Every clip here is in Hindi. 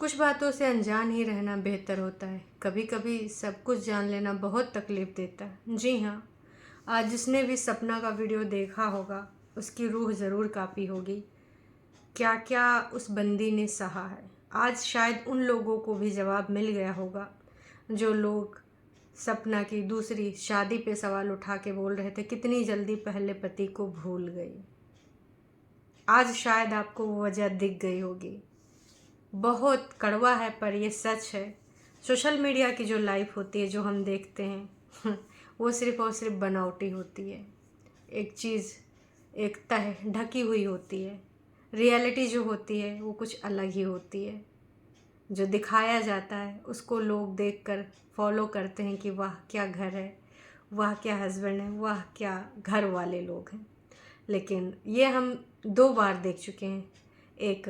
कुछ बातों से अनजान ही रहना बेहतर होता है। कभी कभी सब कुछ जान लेना बहुत तकलीफ देता है। जी हाँ, आज जिसने भी सपना का वीडियो देखा होगा उसकी रूह ज़रूर कांपी होगी। क्या क्या उस बंदी ने सहा है। आज शायद उन लोगों को भी जवाब मिल गया होगा जो लोग सपना की दूसरी शादी पे सवाल उठा के बोल रहे थे कितनी जल्दी पहले पति को भूल गई। आज शायद आपको वो वजह दिख गई होगी। बहुत कड़वा है पर ये सच है। सोशल मीडिया की जो लाइफ होती है, जो हम देखते हैं वो सिर्फ़ और सिर्फ बनावटी होती है। एक चीज़ एक तह ढकी हुई होती है। रियलिटी जो होती है वो कुछ अलग ही होती है। जो दिखाया जाता है उसको लोग देखकर फॉलो करते हैं कि वाह क्या घर है, वाह क्या हस्बैंड है, वाह क्या घर वाले लोग हैं। लेकिन ये हम 2 बार देख चुके हैं। एक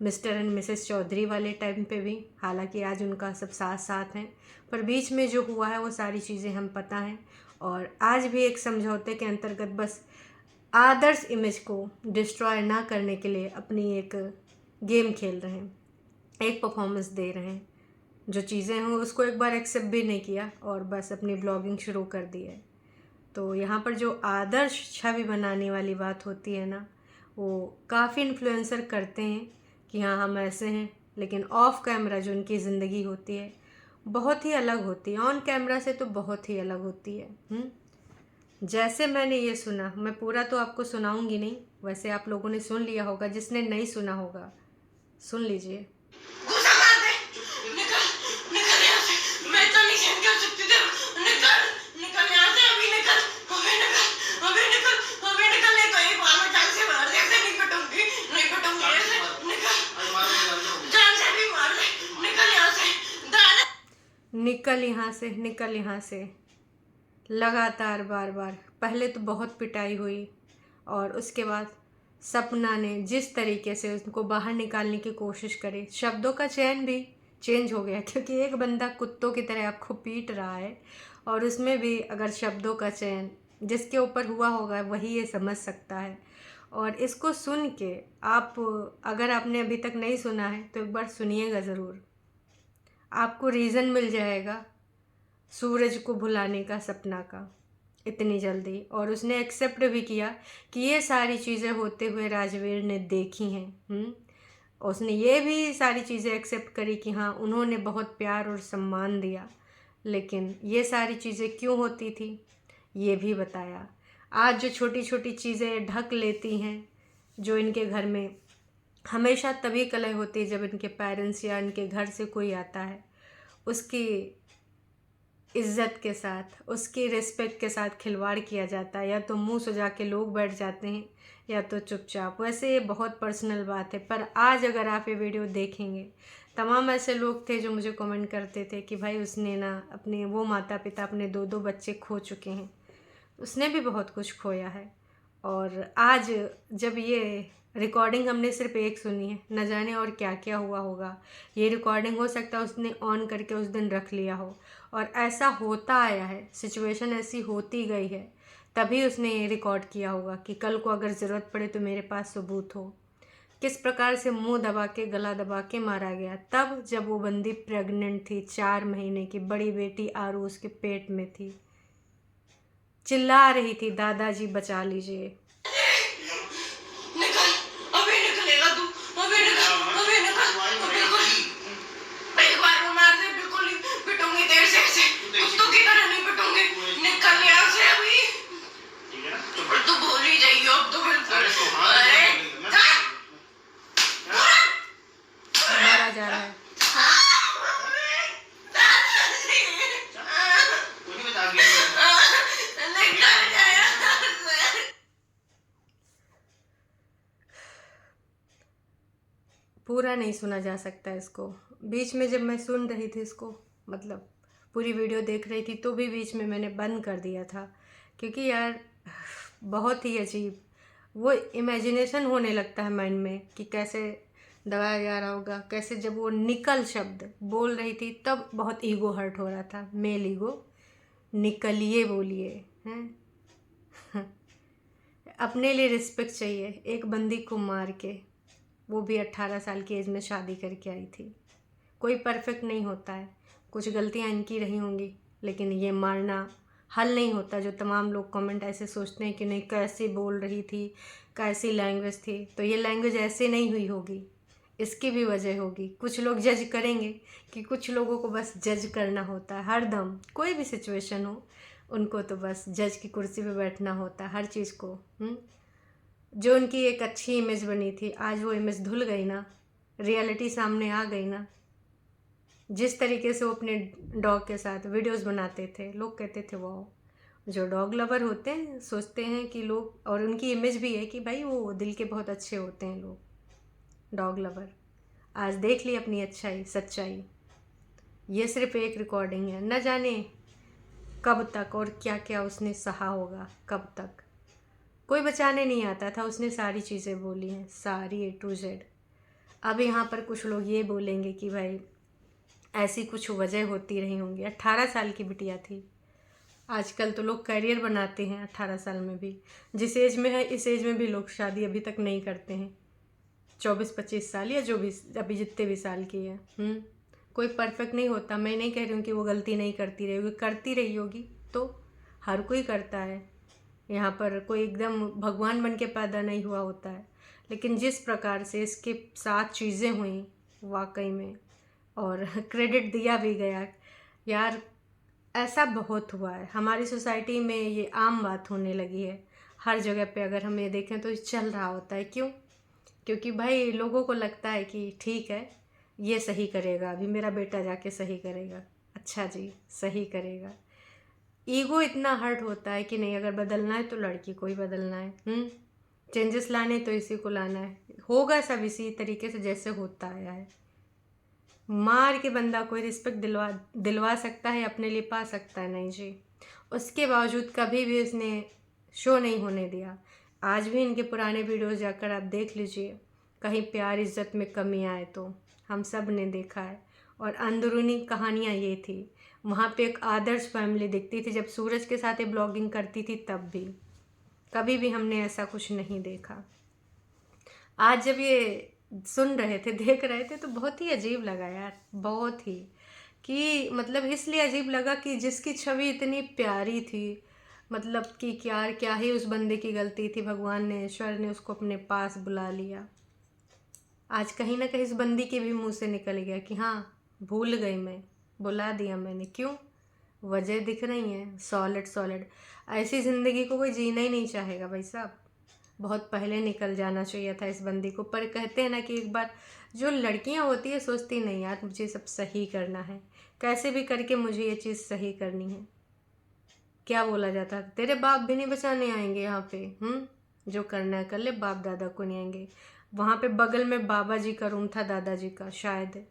मिस्टर एंड मिसेस चौधरी वाले टाइम पे भी, हालांकि आज उनका सब साथ साथ हैं, पर बीच में जो हुआ है वो सारी चीज़ें हम पता हैं। और आज भी एक समझौते के अंतर्गत बस आदर्श इमेज को डिस्ट्रॉय ना करने के लिए अपनी एक गेम खेल रहे हैं, एक परफॉर्मेंस दे रहे हैं। जो चीज़ें हैं उसको एक बार एक्सेप्ट भी नहीं किया और बस अपनी ब्लॉगिंग शुरू कर दी है। तो यहाँ पर जो आदर्श छवि बनाने वाली बात होती है ना, वो काफ़ी इन्फ्लुएंसर करते हैं कि हाँ हम ऐसे हैं, लेकिन ऑफ कैमरा जो उनकी ज़िंदगी होती है बहुत ही अलग होती है। ऑन कैमरा से तो बहुत ही अलग होती है। जैसे मैंने ये सुना, मैं पूरा तो आपको सुनाऊंगी नहीं, वैसे आप लोगों ने सुन लिया होगा। जिसने नहीं सुना होगा सुन लीजिए। घुसा मार दे। निकल निकल यहाँ से। मैं तो नहीं सहन कर सकती तेरे को। निकल निकल यहाँ से अभी निकल। अभी निकल अभी निकल अभी निकल। नहीं तो एक बार में जान से मार दे। ऐसे नहीं पिटूंगी ऐसे। निकल जान से भी मार दे। निकल यहाँ से निकल यहाँ से, निकल यहाँ से। लगातार बार बार पहले तो बहुत पिटाई हुई और उसके बाद सपना ने जिस तरीके से उसको बाहर निकालने की कोशिश करी, शब्दों का चयन भी चेंज हो गया। क्योंकि एक बंदा कुत्तों की तरह आपको पीट रहा है और उसमें भी अगर शब्दों का चयन जिसके ऊपर हुआ होगा वही ये समझ सकता है। और इसको सुन के आप, अगर आपने अभी तक नहीं सुना है तो एक बार सुनिएगा ज़रूर, आपको रीज़न मिल जाएगा सूरज को भुलाने का सपना का इतनी जल्दी। और उसने एक्सेप्ट भी किया कि ये सारी चीज़ें होते हुए राजवीर ने देखी हैं। उसने ये भी सारी चीज़ें एक्सेप्ट करी कि हाँ उन्होंने बहुत प्यार और सम्मान दिया, लेकिन ये सारी चीज़ें क्यों होती थी ये भी बताया। आज जो छोटी छोटी चीज़ें ढक लेती हैं, जो इनके घर में हमेशा तभी कलह होती है जब इनके पेरेंट्स या इनके घर से कोई आता है, उसकी इज़्ज़त के साथ, उसकी रिस्पेक्ट के साथ खिलवाड़ किया जाता है। या तो मुंह सुजा के लोग बैठ जाते हैं या तो चुपचाप। वैसे ये बहुत पर्सनल बात है, पर आज अगर आप ये वीडियो देखेंगे, तमाम ऐसे लोग थे जो मुझे कमेंट करते थे कि भाई उसने ना अपने वो माता पिता, अपने 2-2 बच्चे खो चुके हैं, उसने भी बहुत कुछ खोया है। और आज जब ये रिकॉर्डिंग हमने सिर्फ एक सुनी है, न जाने और क्या क्या हुआ होगा। ये रिकॉर्डिंग हो सकता है उसने ऑन करके उस दिन रख लिया हो और ऐसा होता आया है, सिचुएशन ऐसी होती गई है, तभी उसने ये रिकॉर्ड किया होगा कि कल को अगर ज़रूरत पड़े तो मेरे पास सबूत हो। किस प्रकार से मुंह दबा के, गला दबा के मारा गया, तब जब वो बंदी प्रेग्नेंट थी, 4 महीने की, बड़ी बेटी आरू उसके पेट में थी, चिल्ला रही थी दादाजी बचा लीजिए। निकल अभी निकलेगा तू। अभी निकल बिल्कुल। एक बार में मार दे। बिल्कुल नहीं पिटूंगी तेरे से ऐसे। कुत्तों की तरह नहीं पिटूंगी। निकल यहाँ से अभी। तू भूल ही जाइए अब तो बिल्कुल। अरे मारा जा रहा है। पूरा नहीं सुना जा सकता इसको। बीच में जब मैं सुन रही थी इसको, मतलब पूरी वीडियो देख रही थी, तो भी बीच में मैंने बंद कर दिया था, क्योंकि यार बहुत ही अजीब वो इमेजिनेशन होने लगता है माइंड में कि कैसे दबाया जा रहा होगा, कैसे जब वो निकल शब्द बोल रही थी तब बहुत ईगो हर्ट हो रहा था, मेल ईगो। निकलिए बोलिए हैं अपने लिए रिस्पेक्ट चाहिए। एक बंदी को मार के वो भी 18 साल की एज में शादी करके आई थी। कोई परफेक्ट नहीं होता है, कुछ गलतियाँ इनकी रही होंगी, लेकिन ये मारना हल नहीं होता। जो तमाम लोग कमेंट ऐसे सोचते हैं कि नहीं कैसे बोल रही थी, कैसी लैंग्वेज थी, तो ये लैंग्वेज ऐसे नहीं हुई होगी, इसकी भी वजह होगी। कुछ लोग जज करेंगे कि कुछ लोगों को बस जज करना होता है हर दम, कोई भी सिचुएशन हो उनको तो बस जज की कुर्सी पे बैठना होता है हर चीज़ को। जो उनकी एक अच्छी इमेज बनी थी, आज वो इमेज धुल गई ना, रियलिटी सामने आ गई ना। जिस तरीके से वो अपने डॉग के साथ वीडियोस बनाते थे, लोग कहते थे वाह। जो डॉग लवर होते हैं सोचते हैं कि लोग, और उनकी इमेज भी है कि भाई वो दिल के बहुत अच्छे होते हैं लोग डॉग लवर। आज देख ली अपनी अच्छाई सच्चाई। ये सिर्फ एक रिकॉर्डिंग है, न जाने कब तक और क्या क्या उसने सहा होगा, कब तक कोई बचाने नहीं आता था। उसने सारी चीज़ें बोली हैं, सारी A to Z। अब यहाँ पर कुछ लोग ये बोलेंगे कि भाई ऐसी कुछ वजह होती रही होंगी। 18 साल की बिटिया थी। आजकल तो लोग करियर बनाते हैं 18 साल में भी। जिस एज में है इस एज में भी लोग शादी अभी तक नहीं करते हैं। 24-25 साल या जो भी अभी जितने भी साल की है। कोई परफेक्ट नहीं होता। मैं नहीं कह रही हूँ कि वो गलती नहीं करती रही होगी, करती रही होगी, तो हर कोई करता है। यहाँ पर कोई एकदम भगवान बन के पैदा नहीं हुआ होता है। लेकिन जिस प्रकार से इसके साथ चीज़ें हुई वाकई में, और क्रेडिट दिया भी गया यार, ऐसा बहुत हुआ है हमारी सोसाइटी में। ये आम बात होने लगी है हर जगह पे। अगर हम ये देखें तो चल रहा होता है। क्यों? क्योंकि भाई लोगों को लगता है कि ठीक है ये सही करेगा, अभी मेरा बेटा जाके सही करेगा। अच्छा जी, सही करेगा। ईगो इतना हर्ट होता है कि नहीं, अगर बदलना है तो लड़की को ही बदलना है। चेंजेस लाने तो इसी को लाना है, होगा सब इसी तरीके से जैसे होता आया है। मार के बंदा कोई रिस्पेक्ट दिलवा सकता है, अपने लिए पा सकता है? नहीं जी। उसके बावजूद कभी भी उसने शो नहीं होने दिया। आज भी इनके पुराने वीडियोस जाकर आप देख लीजिए, कहीं प्यार इज्जत में कमी आए तो हम सब ने देखा है। और अंदरूनी कहानियाँ ये थी, वहाँ पे एक आदर्श फैमिली दिखती थी। जब सूरज के साथ ये ब्लॉगिंग करती थी तब भी कभी भी हमने ऐसा कुछ नहीं देखा। आज जब ये सुन रहे थे, देख रहे थे, तो बहुत ही अजीब लगा यार, बहुत ही। कि मतलब इसलिए अजीब लगा कि जिसकी छवि इतनी प्यारी थी, मतलब कि क्या क्या ही उस बंदे की गलती थी, भगवान ने, ईश्वर ने उसको अपने पास बुला लिया। आज कहीं ना कहीं इस बंदी के भी मुंह से निकल गया कि हाँ भूल गई, मैं बुला दिया मैंने। क्यों? वजह दिख रही है सॉलिड सॉलिड। ऐसी ज़िंदगी को कोई जीना ही नहीं चाहेगा भाई साहब। बहुत पहले निकल जाना चाहिए था इस बंदी को। पर कहते हैं ना कि एक बार जो लड़कियां होती है सोचती नहीं यार मुझे सब सही करना है, कैसे भी करके मुझे ये चीज़ सही करनी है। क्या बोला जाता है, तेरे बाप भी नहीं बचाने आएंगे यहाँ पे। जो करना है कर ले, बाप दादा को नहीं आएंगे। वहाँ पे बगल में बाबा जी का रूम था, दादाजी का, शायद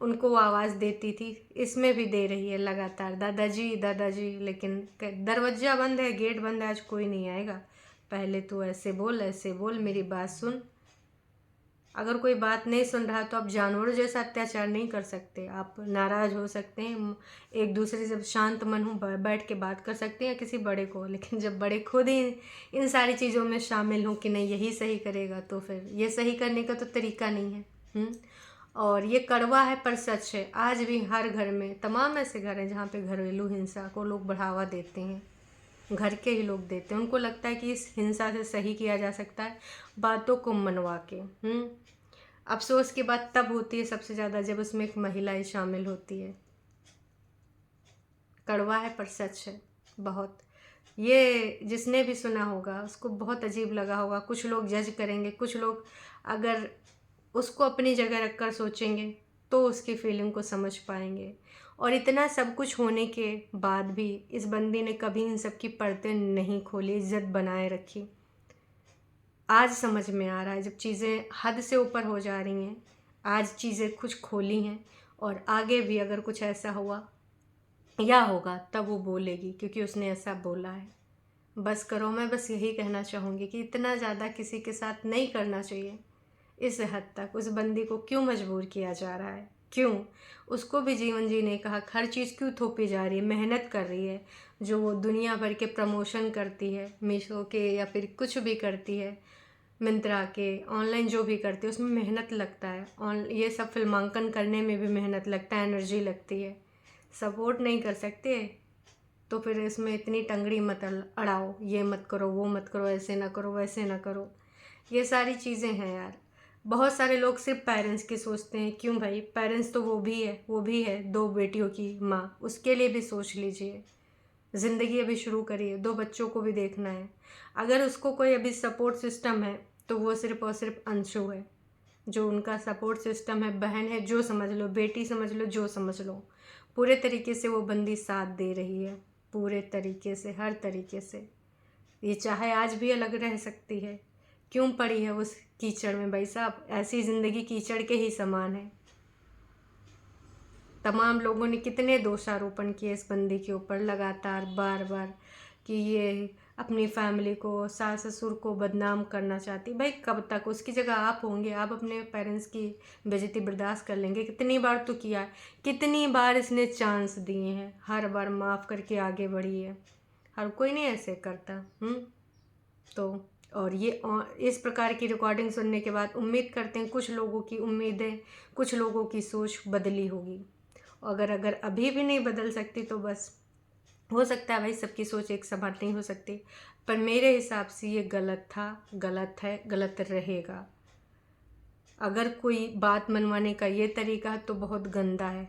उनको वो आवाज़ देती थी। इसमें भी दे रही है लगातार, दादाजी दादाजी। लेकिन दरवाजा बंद है, गेट बंद है, आज कोई नहीं आएगा। पहले तू ऐसे बोल, मेरी बात सुन। अगर कोई बात नहीं सुन रहा तो आप जानवरों जैसा अत्याचार नहीं कर सकते। आप नाराज़ हो सकते हैं, एक दूसरे से शांत मन हो बैठ के बात कर सकते हैं या किसी बड़े को। लेकिन जब बड़े खुद ही इन सारी चीज़ों में शामिल हों कि नहीं यही सही करेगा, तो फिर ये सही करने का तो तरीका नहीं है। और ये कड़वा है पर सच है। आज भी हर घर में तमाम ऐसे घर हैं जहाँ पे घरेलू हिंसा को लोग बढ़ावा देते हैं, घर के ही लोग देते हैं। उनको लगता है कि इस हिंसा से सही किया जा सकता है बातों को मनवा के। अफसोस की बात तब होती है सबसे ज़्यादा जब उसमें एक महिला ही शामिल होती है। कड़वा है पर सच है बहुत। ये जिसने भी सुना होगा उसको बहुत अजीब लगा होगा। कुछ लोग जज करेंगे, कुछ लोग अगर उसको अपनी जगह रखकर सोचेंगे तो उसकी फीलिंग को समझ पाएंगे। और इतना सब कुछ होने के बाद भी इस बंदी ने कभी इन सब की परतें नहीं खोली, इज्जत बनाए रखी। आज समझ में आ रहा है जब चीज़ें हद से ऊपर हो जा रही हैं, आज चीज़ें कुछ खोली हैं। और आगे भी अगर कुछ ऐसा हुआ या होगा तब वो बोलेगी, क्योंकि उसने ऐसा बोला है। बस करो, मैं बस यही कहना चाहूँगी कि इतना ज़्यादा किसी के साथ नहीं करना चाहिए। इस हद तक उस बंदी को क्यों मजबूर किया जा रहा है? क्यों उसको भी जीवन जीने का हक, हर चीज़ क्यों थोपी जा रही है? मेहनत कर रही है, जो वो दुनिया भर के प्रमोशन करती है, मीशो के या फिर कुछ भी करती है, मिंत्रा के ऑनलाइन जो भी करते हैं उसमें मेहनत लगता है। ये सब फिल्मांकन करने में भी मेहनत लगता है, एनर्जी लगती है। सपोर्ट नहीं कर सकते तो फिर इसमें इतनी टंगड़ी मत अड़ाओ, ये मत करो, वो मत करो, ऐसे ना करो, वैसे ना करो। ये सारी चीज़ें हैं यार। बहुत सारे लोग सिर्फ पेरेंट्स की सोचते हैं। क्यों भाई, पेरेंट्स तो वो भी है 2 बेटियों की माँ, उसके लिए भी सोच लीजिए। ज़िंदगी अभी शुरू करिए, 2 बच्चों को भी देखना है। अगर उसको कोई अभी सपोर्ट सिस्टम है तो वो सिर्फ और सिर्फ अंशु है। जो उनका सपोर्ट सिस्टम है, बहन है, जो समझ लो, बेटी समझ लो, जो समझ लो, पूरे तरीके से वो बंदी साथ दे रही है, पूरे तरीके से, हर तरीके से। ये चाहे आज भी अलग रह सकती है, क्यों पड़ी है उस कीचड़ में भाई साहब। ऐसी ज़िंदगी कीचड़ के ही समान है। तमाम लोगों ने कितने दोषारोपण किए इस बंदी के ऊपर लगातार, बार बार, कि ये अपनी फैमिली को, सास ससुर को बदनाम करना चाहती। भाई कब तक? उसकी जगह आप होंगे, आप अपने पेरेंट्स की बेइज्जती बर्दाश्त कर लेंगे? कितनी बार तो किया है, कितनी बार इसने चांस दिए हैं, हर बार माफ़ करके आगे बढ़ी है। हर कोई नहीं ऐसे करता। तो और ये इस प्रकार की रिकॉर्डिंग सुनने के बाद उम्मीद करते हैं कुछ लोगों की उम्मीदें, कुछ लोगों की सोच बदली होगी। अगर अभी भी नहीं बदल सकती तो बस हो सकता है भाई सबकी सोच एक समान नहीं हो सकती, पर मेरे हिसाब से ये गलत था, गलत है, गलत रहेगा। अगर कोई बात मनवाने का ये तरीका तो बहुत गंदा है।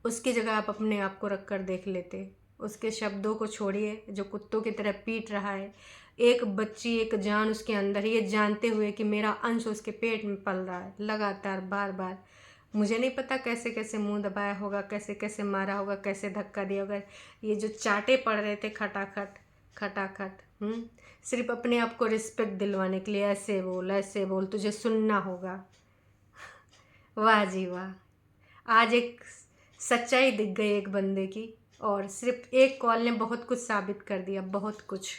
उसकी जगह आप अपने आप को रख कर देख लेते। उसके शब्दों को छोड़िए जो कुत्तों की तरह पीट रहा है। एक बच्ची, एक जान उसके अंदर, ये जानते हुए कि मेरा अंश उसके पेट में पल रहा है, लगातार बार बार। मुझे नहीं पता कैसे कैसे मुंह दबाया होगा, कैसे कैसे मारा होगा, कैसे धक्का दिया होगा। ये जो चाटे पड़ रहे थे खटाखट खटाखट, सिर्फ अपने आप को रिस्पेक्ट दिलवाने के लिए, ऐसे बोल, तुझे सुनना होगा। वाह जी वाह, आज एक सच्चाई दिख गई एक बंदे की, और सिर्फ एक कॉल ने बहुत कुछ साबित कर दिया, बहुत कुछ।